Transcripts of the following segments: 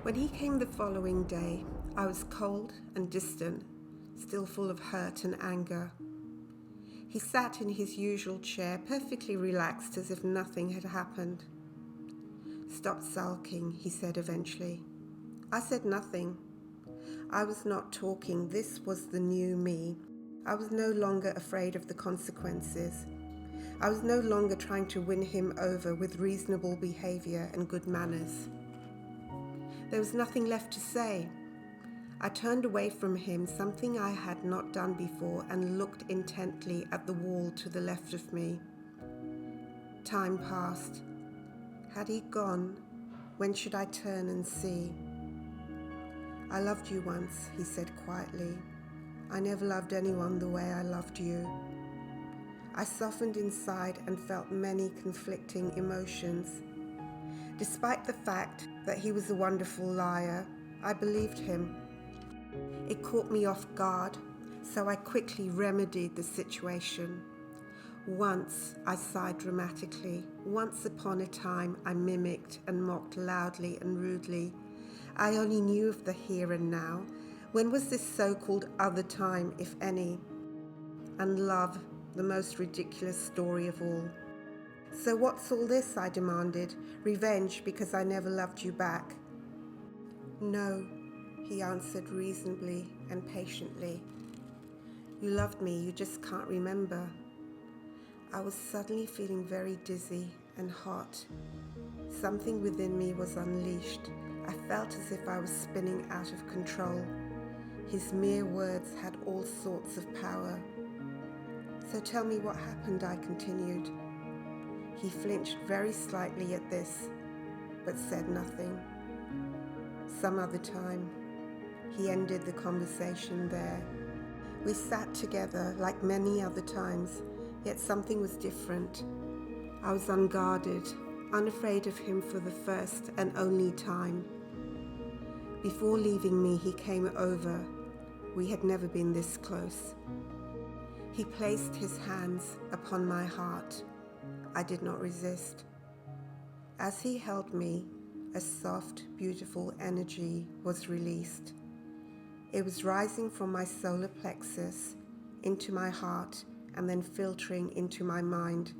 When he came the following day, I was cold and distant, still full of hurt and anger. He sat in his usual chair, perfectly relaxed as if nothing had happened. "Stop sulking," he said eventually. I said nothing. I was not talking. This was the new me. I was no longer afraid of the consequences. I was no longer trying to win him over with reasonable behavior and good manners. There was nothing left to say. I turned away from him, something I had not done before, and looked intently at the wall to the left of me. Time passed. Had he gone? When should I turn and see? "I loved you once," he said quietly. "I never loved anyone the way I loved you." I softened inside and felt many conflicting emotions. Despite the fact that he was a wonderful liar, I believed him. It caught me off guard, so I quickly remedied the situation. Once I sighed dramatically. Once upon a time I mimicked and mocked loudly and rudely. I only knew of the here and now. When was this so-called other time, if any? And love, the most ridiculous story of all. "So what's all this?" I demanded. "Revenge because I never loved you back?" "No," he answered reasonably and patiently. "You loved me, you just can't remember." I was suddenly feeling very dizzy and hot. Something within me was unleashed. I felt as if I was spinning out of control. His mere words had all sorts of power. "So tell me what happened," I continued. He flinched very slightly at this, but said nothing. "Some other time." He ended the conversation there. We sat together like many other times, yet something was different. I was unguarded, unafraid of him for the first and only time. Before leaving me, he came over. We had never been this close. He placed his hands upon my heart. I did not resist. As he held me, a soft, beautiful energy was released. It was rising from my solar plexus into my heart and then filtering into my mind.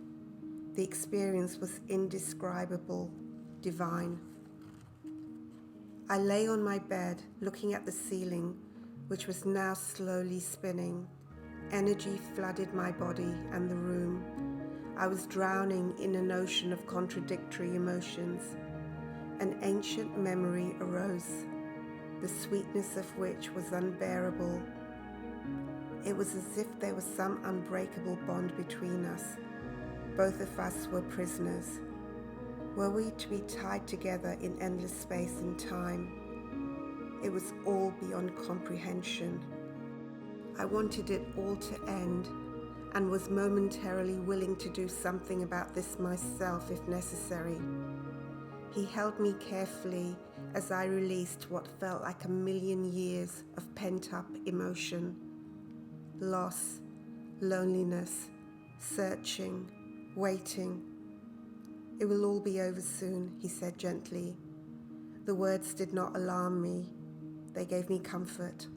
The experience was indescribable, divine. I lay on my bed, looking at the ceiling, which was now slowly spinning. Energy flooded my body and the room. I was drowning in an ocean of contradictory emotions. An ancient memory arose, the sweetness of which was unbearable. It was as if there was some unbreakable bond between us. Both of us were prisoners. Were we to be tied together in endless space and time? It was all beyond comprehension. I wanted it all to end and was momentarily willing to do something about this myself if necessary. He held me carefully as I released what felt like a million years of pent-up emotion. Loss, loneliness, searching, waiting. "It will all be over soon," he said gently. The words did not alarm me. They gave me comfort.